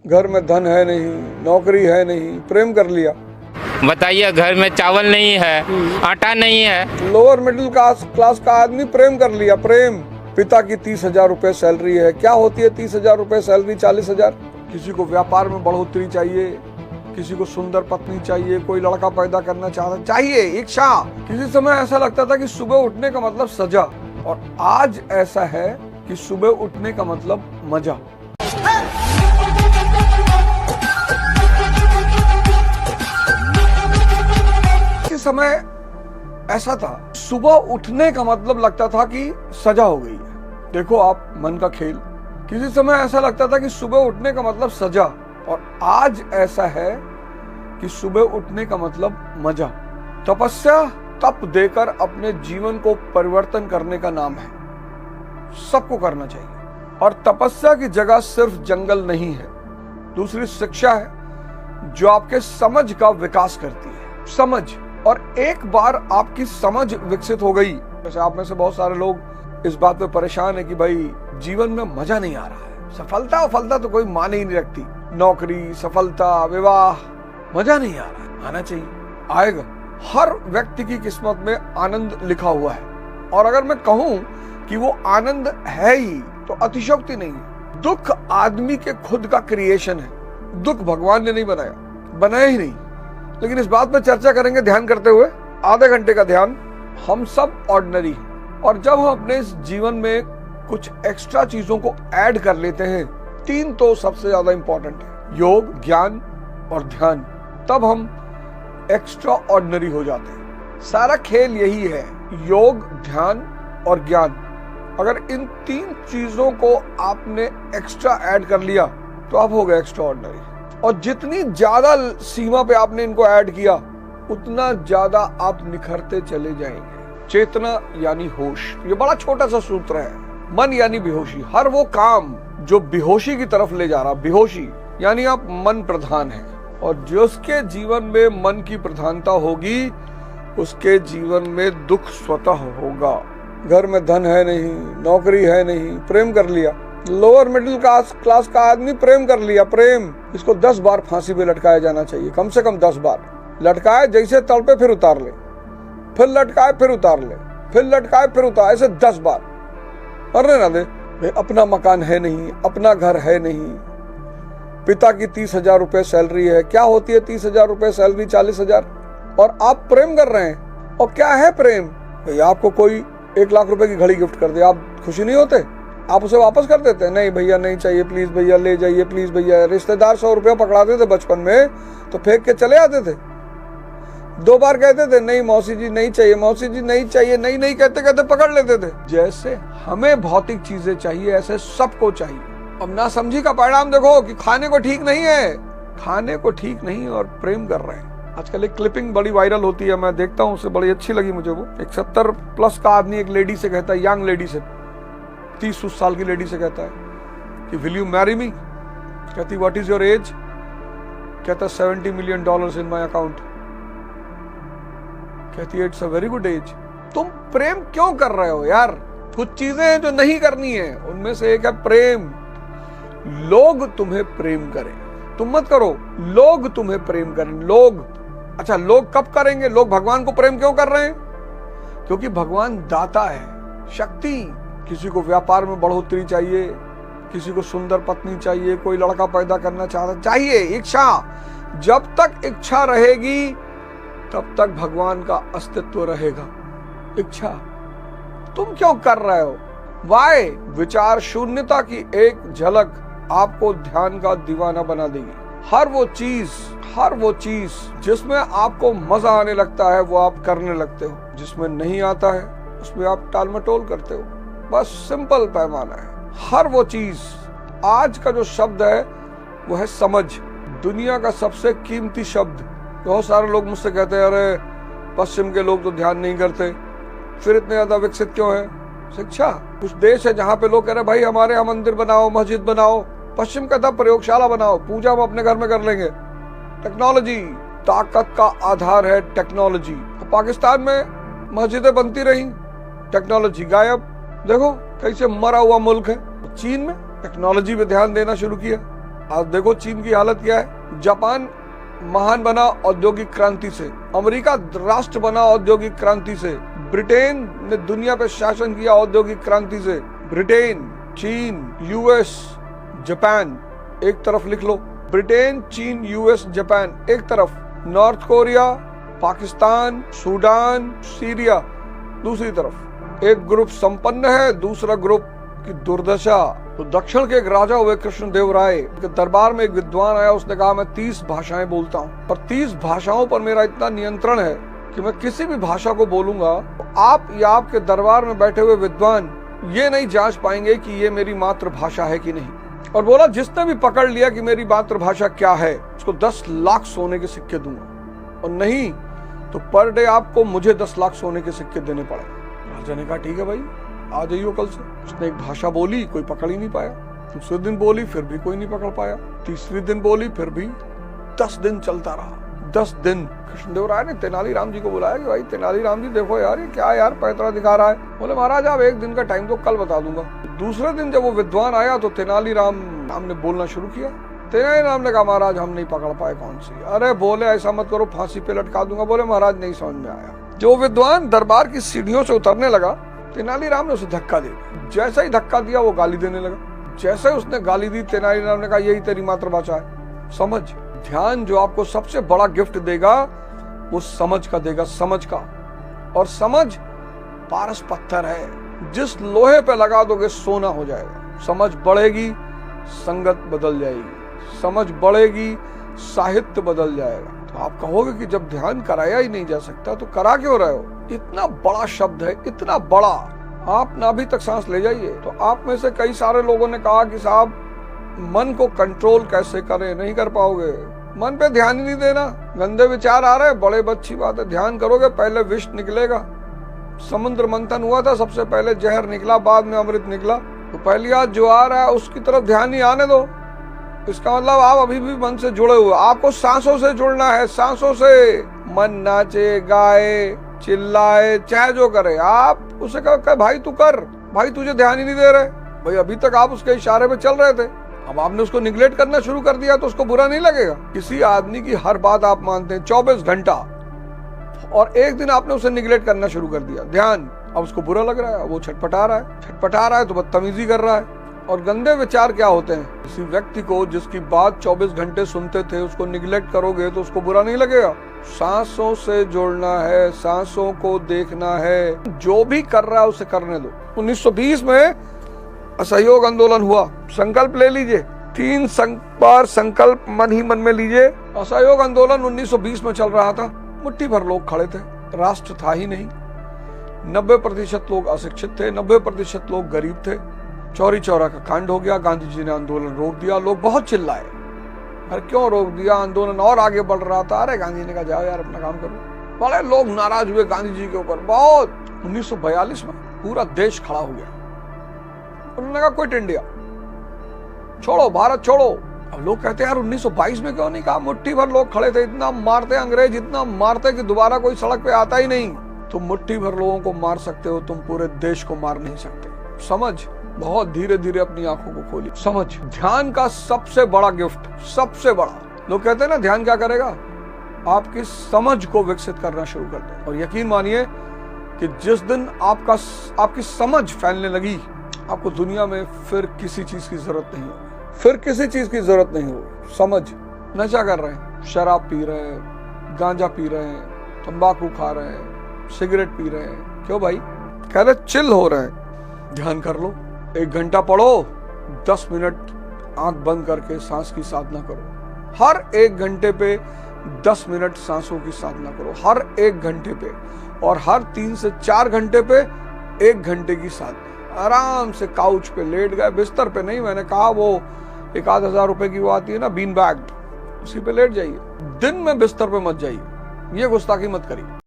घर में धन है नहीं, नौकरी है नहीं, प्रेम कर लिया। बताइए, घर में चावल नहीं है, आटा नहीं है। लोअर मिडिल क्लास का आदमी प्रेम कर लिया। प्रेम, पिता की 30,000 रुपए सैलरी है। क्या होती है 30,000 रुपए सैलरी? 40,000। किसी को व्यापार में बढ़ोतरी चाहिए, किसी को सुंदर पत्नी चाहिए, कोई लड़का पैदा करना चाहता चाहिए, इच्छा। किसी समय ऐसा लगता था कि सुबह उठने का मतलब सजा, और आज ऐसा है कि सुबह उठने का मतलब मजा। किसी समय ऐसा था, सुबह उठने का मतलब लगता था कि सजा हो गई है। देखो आप मन का खेल। किसी समय ऐसा लगता था कि सुबह उठने का मतलब सजा, और आज ऐसा है कि सुबह उठने का मतलब मजा। तपस्या तप देकर अपने जीवन को परिवर्तन करने का नाम है। सबको करना चाहिए। और तपस्या की जगह सिर्फ जंगल नहीं है। दूसरी शिक्षा है जो आपके समझ का विकास करती है। समझ, और एक बार आपकी समझ विकसित हो गई, जैसे आप में से बहुत सारे लोग इस बात पे परेशान है कि भाई जीवन में मजा नहीं आ रहा है। सफलता तो कोई माने ही नहीं रखती। नौकरी, सफलता, विवाह, मजा नहीं आ रहा है। आना चाहिए, आएगा। हर व्यक्ति की किस्मत में आनंद लिखा हुआ है, और अगर मैं कहूं कि वो आनंद है ही तो अतिशयोक्ति नहीं है। दुख आदमी के खुद का क्रिएशन है। दुख भगवान ने नहीं बनाया ही नहीं। लेकिन इस बात पर चर्चा करेंगे ध्यान करते हुए। आधे घंटे का ध्यान। हम सब ऑर्डिनरी हैं, और जब हम अपने इस जीवन में कुछ एक्स्ट्रा चीजों को ऐड कर लेते हैं, 3 तो सबसे ज्यादा इंपॉर्टेंट है, योग, ज्ञान और ध्यान, तब हम एक्स्ट्रा ऑर्डिनरी हो जाते हैं। सारा खेल यही है, योग, ध्यान और ज्ञान। अगर इन 3 चीजों को आपने एक्स्ट्रा ऐड कर लिया तो आप हो गए एक्स्ट्रा ऑर्डिनरी। और जितनी ज्यादा सीमा पे आपने इनको ऐड किया, उतना ज्यादा आप निखरते चले जाएंगे। चेतना यानी होश, ये बड़ा छोटा सा सूत्र है। मन यानी बेहोशी। हर वो काम जो बेहोशी की तरफ ले जा रहा, बेहोशी यानी आप मन प्रधान है, और जिसके जीवन में मन की प्रधानता होगी, उसके जीवन में दुख स्वतः होगा। घर में धन है नहीं, नौकरी है नहीं, प्रेम कर लिया। लोअर मिडिल क्लास का आदमी प्रेम कर लिया। प्रेम, इसको 10 बार फांसी पे लटकाया जाना चाहिए, कम से कम 10 बार लटकाए। जैसे तड़पे फिर उतार ले, फिर लटकाए फिर उतार ले, फिर लटकाए फिर उतार, ऐसे 10 बार। मरने ना दे। अपना मकान है नहीं, अपना घर है नहीं, पिता की 30,000 रुपए सैलरी है। क्या होती है 30,000 रुपए सैलरी? 40,000। और आप प्रेम कर रहे हैं। और क्या है प्रेम? भाई आपको कोई 1 लाख रुपए की घड़ी गिफ्ट कर दे, आप खुशी नहीं होते? आप उसे वापस कर देते? नहीं भैया नहीं चाहिए, प्लीज भैया ले जाइए, प्लीज भैया। रिश्तेदार 100 रुपया पकड़ाते थे बचपन में तो फेंक के चले आते थे। 2 बार कहते थे नहीं मौसी जी नहीं चाहिए, मौसी जी नहीं चाहिए, नहीं कहते कहते पकड़ लेते थे। जैसे हमें भौतिक चीजें चाहिए, ऐसे सबको चाहिए। अब ना समझी का परिणाम देखो कि खाने को ठीक नहीं है, खाने को ठीक नहीं और प्रेम कर रहे हैं। आजकल एक क्लिपिंग बड़ी वायरल होती है, मैं देखता हूँ, उससे बड़ी अच्छी लगी मुझे वो। एक 70 प्लस का आदमी एक लेडी से कहता है, यंग लेडी से, 30 साल की लेडी से कहता है कि विल यू मैरी मी? कहती व्हाट इज योर एज? कहता $70 मिलियन इन माई अकाउंट। कहती है it's a very good age. तुम प्रेम क्यों कर रहे हो यार? कुछ चीजें हैं जो नहीं करनी है, उनमें से एक है प्रेम। लोग तुम्हें प्रेम करें, तुम मत करो। लोग तुम्हें प्रेम करें। लोग, अच्छा लोग कब करेंगे? लोग भगवान को प्रेम क्यों कर रहे हैं? क्योंकि भगवान दाता है, शक्ति। किसी को व्यापार में बढ़ोतरी चाहिए, किसी को सुंदर पत्नी चाहिए, कोई लड़का पैदा करना चाहता चाहिए, इच्छा। जब तक इच्छा रहेगी तब तक भगवान का अस्तित्व रहेगा। इच्छा तुम क्यों कर रहे हो? वाई? विचार शून्यता की एक झलक आपको ध्यान का दीवाना बना देगी। हर वो चीज जिसमें आपको मजा आने लगता है वो आप करने लगते हो, जिसमें नहीं आता है उसमें आप टालमटोल करते हो। बस सिंपल पैमाना है। हर वो चीज। आज का जो शब्द है वो है समझ। दुनिया का सबसे कीमती शब्द। बहुत सारे लोग मुझसे कहते हैं अरे पश्चिम के लोग तो ध्यान नहीं करते, फिर इतने ज्यादा विकसित क्यों है? शिक्षा। कुछ देश है जहाँ पे लोग कह रहे भाई हमारे यहाँ मंदिर बनाओ, मस्जिद बनाओ। पश्चिम कहता प्रयोगशाला बनाओ, पूजा हम अपने घर में कर लेंगे। टेक्नोलॉजी, ताकत का आधार है टेक्नोलॉजी। पाकिस्तान में मस्जिदें बनती रही, टेक्नोलॉजी गायब। देखो कैसे मरा हुआ मुल्क है। चीन में टेक्नोलॉजी पे ध्यान देना शुरू किया, आज देखो चीन की हालत क्या है। जापान महान बना औद्योगिक क्रांति से, अमेरिका राष्ट्र बना औद्योगिक क्रांति से, ब्रिटेन ने दुनिया पे शासन किया औद्योगिक क्रांति से। ब्रिटेन, चीन, यूएस, जापान एक तरफ लिख लो, ब्रिटेन, चीन, यूएस, जापान एक तरफ, north Korea, Pakistan, Sudan, Syria दूसरी तरफ। एक ग्रुप संपन्न है, दूसरा ग्रुप की दुर्दशा। तो दक्षिण के एक राजा हुए कृष्णदेव राय के दरबार में एक विद्वान आया, उसने कहा मैं 30 भाषाएं बोलता हूँ, पर 30 भाषाओं पर मेरा इतना नियंत्रण है कि मैं किसी भी भाषा को बोलूंगा तो आप या आपके दरबार में बैठे हुए विद्वान ये नहीं जांच पाएंगे कि ये मेरी मातृभाषा है कि नहीं। और बोला जिसने भी पकड़ लिया कि मेरी मातृभाषा क्या है उसको 10 लाख सोने के सिक्के दूंगा, और नहीं तो पर डे आपको मुझे 10 लाख सोने के सिक्के देने पड़ेंगे। राजा ने कहा ठीक है भाई, आ जाइयो कल से। उसने एक भाषा बोली, कोई पकड़ ही नहीं पाया। दूसरे दिन बोली, फिर भी कोई नहीं पकड़ पाया। तीसरे दिन बोली, फिर भी 10 दिन चलता रहा। 10 दिन कृष्णदेव राय ने तेनालीराम जी को बुलाया कि भाई तेनालीराम जी देखो यार ये क्या यार पैतरा दिखा रहा है। बोले महाराज आप एक दिन का टाइम दो, कल बता दूंगा। दूसरे दिन जब वो विद्वान आया तो तेनालीराम ने बोलना शुरू किया। तेनालीराम ने कहा महाराज हम नहीं पकड़ पाए कौन सी। अरे बोले ऐसा मत करो, फांसी पे लटका दूंगा। बोले महाराज नहीं समझ में आया। जो विद्वान दरबार की सीढ़ियों से उतरने लगा, तेनालीराम ने उसे धक्का दे दिया। जैसे ही धक्का दिया वो गाली देने लगा। जैसे उसने गाली दी, तेनालीराम ने कहा यही तेरी मातृभाषा है। समझ, ध्यान जो आपको सबसे बड़ा गिफ्ट देगा वो समझ का देगा, समझ का। और समझ पारस पत्थर है, जिस लोहे पे लगा दोगे सोना हो जाएगा। समझ बढ़ेगी, संगत बदल जाएगी। समझ बढ़ेगी, साहित्य बदल जाएगा। तो आप कहोगे कि जब ध्यान कराया ही नहीं जा सकता तो करा क्यों रहे हो? इतना बड़ा शब्द है, इतना बड़ा। आप नाभि तक सांस ले जाइए। तो आप में से कई सारे लोगों ने कहा कि साहब मन को कंट्रोल कैसे करें, नहीं कर पाओगे। मन पे ध्यान ही नहीं देना, गंदे विचार आ रहे, बड़े अच्छी बात है, ध्यान करोगे पहले विष निकलेगा। समुद्र मंथन हुआ था, सबसे पहले जहर निकला, बाद में अमृत निकला। तो पहली आज जो आ रहा है उसकी तरफ ध्यान ही आने दो। इसका मतलब आप अभी भी मन से जुड़े हुए। आपको सांसों से जुड़ना है, सांसों से। मन नाचे, गाए, चिल्लाए, चाहे जो करे, आप उसे कह भाई तू कर, भाई तुझे ध्यान ही नहीं दे रहे। भाई अभी तक आप उसके इशारे पे चल रहे थे, अब आपने उसको निगलेक्ट करना शुरू कर दिया तो उसको बुरा नहीं लगेगा। किसी आदमी की हर बात आप मानते हैं 24 घंटा, और एक दिन आपने उसे निगलेक्ट करना शुरू कर दिया ध्यान, अब उसको बुरा लग रहा है, वो छटपटा रहा है तो बदतमीजी कर रहा है। और गंदे विचार क्या होते हैं? किसी व्यक्ति को जिसकी बात 24 घंटे सुनते थे उसको निगलेक्ट करोगे तो उसको बुरा नहीं लगेगा। सांसों से जुड़ना है, सांसों को देखना है, जो भी कर रहा है उसे करने दो। 1920 में असहयोग आंदोलन हुआ, संकल्प ले लीजिए, 3 बार संकल्प मन ही मन में लीजिए। असहयोग आंदोलन 1920 में चल रहा था, मुट्ठी भर लोग खड़े थे, राष्ट्र था ही नहीं, 90% लोग अशिक्षित थे, 90% लोग गरीब थे। चौरी चौरा का कांड हो गया, गांधी जी ने आंदोलन रोक दिया। लोग बहुत चिल्लाए, अरे क्यों रोक दिया? आंदोलन और आगे बढ़ रहा था। अरे गांधी ने कहा जाओ यार अपना काम करो। बड़े लोग नाराज हुए गांधी जी के ऊपर बहुत। 1942 में पूरा देश खड़ा हो गया, उन्होंने कहा क्विट इंडिया, छोड़ो भारत छोड़ो। अब लोग कहते हैं यार 1922 में क्यों नहीं कहा? मुट्ठी भर लोग खड़े थे, इतना मारते अंग्रेज, इतना मारते कि दोबारा कोई सड़क पे आता ही नहीं। तुम मुट्ठी भर लोगों को मार सकते हो, तुम पूरे देश को मार नहीं सकते। समझ, बहुत धीरे धीरे अपनी आंखों को खोली। समझ, ध्यान का सबसे बड़ा गिफ्ट, सबसे बड़ा। लोग कहते हैं ना ध्यान क्या करेगा? आपकी समझ को विकसित करना शुरू कर दे। और यकीन मानिए कि जिस दिन आपकी समझ फैलने लगी, आपको दुनिया में फिर किसी चीज की जरूरत नहीं होगी, फिर किसी चीज की जरूरत नहीं होगी। समझ, नशा कर रहे हैं, शराब पी रहे हैं, गांजा पी रहे हैं, तंबाकू खा रहे हैं, सिगरेट पी रहे हैं, क्यों भाई? कह रहे चिल हो रहे हैं। ध्यान कर लो, 1 घंटा पढ़ो, 10 मिनट आंख बंद करके सांस की साधना करो। हर 1 घंटे पे 10 मिनट सांसों की साधना करो, हर 1 घंटे पे। और हर 3 से 4 घंटे पे 1 घंटे की साधना। आराम से काउच पे लेट गए, बिस्तर पे नहीं, मैंने कहा वो 1,000 रुपए की वो आती है ना बीन बैग, उसी पे लेट जाइए। दिन में बिस्तर पे मत जाइए, ये गुस्ताखी मत करिए।